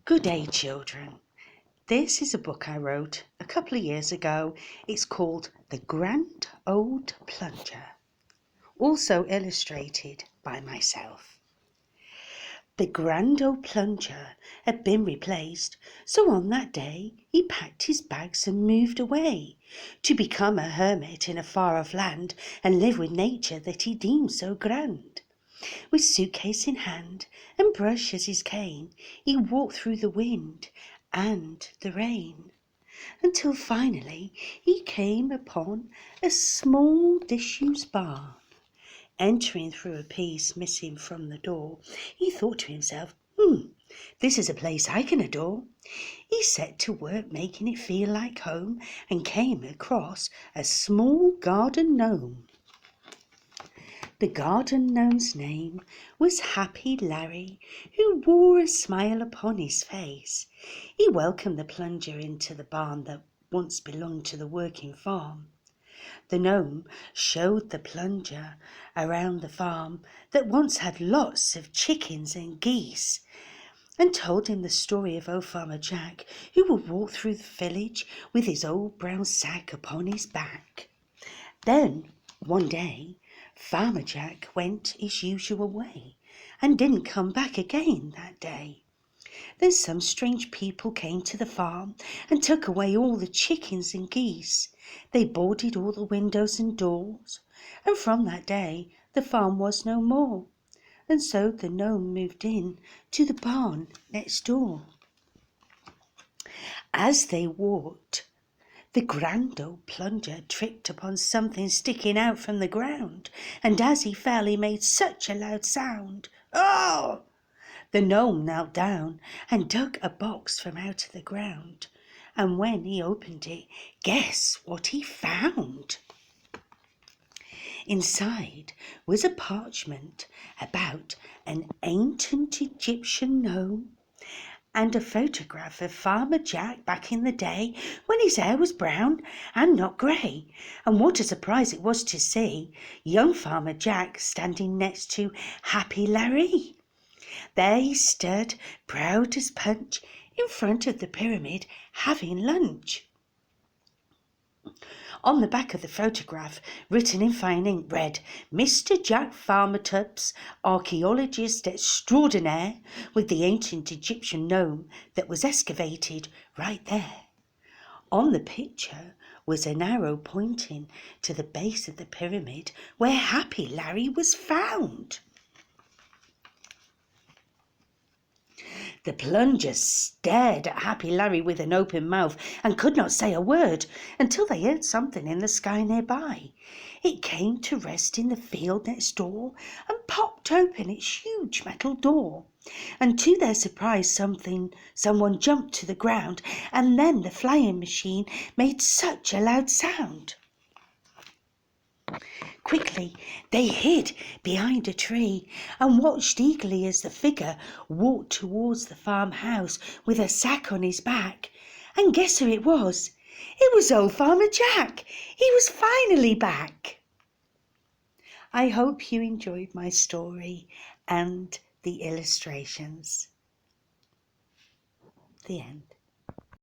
Good day, children. This is a book I wrote a couple of years ago. It's called The Grand Old Plunger, also illustrated by myself. The Grand Old Plunger had been replaced, so on that day he packed his bags and moved away to become a hermit in a far-off land and live with nature that he deemed so grand. With suitcase in hand and brush as his cane, he walked through the wind and the rain, until finally he came upon a small disused barn. Entering through a piece missing from the door, he thought to himself, this is a place I can adore. He set to work making it feel like home and came across a small garden gnome. The garden gnome's name was Happy Larry, who wore a smile upon his face. He welcomed the plunger into the barn that once belonged to the working farm. The gnome showed the plunger around the farm that once had lots of chickens and geese, and told him the story of old Farmer Jack, who would walk through the village with his old brown sack upon his back. Then, one day, Farmer Jack went his usual way and didn't come back again that day. Then some strange people came to the farm and took away all the chickens and geese. They boarded all the windows and doors, and from that day the farm was no more. And so the gnome moved in to the barn next door. As they walked, the Grand Old Plunger tripped upon something sticking out from the ground, and as he fell he made such a loud sound. Oh! The gnome knelt down and dug a box from out of the ground, and when he opened it, guess what he found? Inside was a parchment about an ancient Egyptian gnome, and a photograph of Farmer Jack back in the day when his hair was brown and not grey. And what a surprise it was to see young Farmer Jack standing next to Happy Larry. There he stood, proud as punch, in front of the pyramid, having lunch. On the back of the photograph, written in fine ink, read, Mr. Jack Farmertubbs, archaeologist extraordinaire, with the ancient Egyptian gnome that was excavated right there. On the picture was an arrow pointing to the base of the pyramid where Happy Larry was found. The plunger stared at Happy Larry with an open mouth and could not say a word until they heard something in the sky nearby. It came to rest in the field next door and popped open its huge metal door. And to their surprise, someone jumped to the ground, and then the flying machine made such a loud sound. Quickly they hid behind a tree and watched eagerly as the figure walked towards the farmhouse with a sack on his back. And guess who it was? It was old Farmer Jack. He was finally back. I hope you enjoyed my story and the illustrations. The end.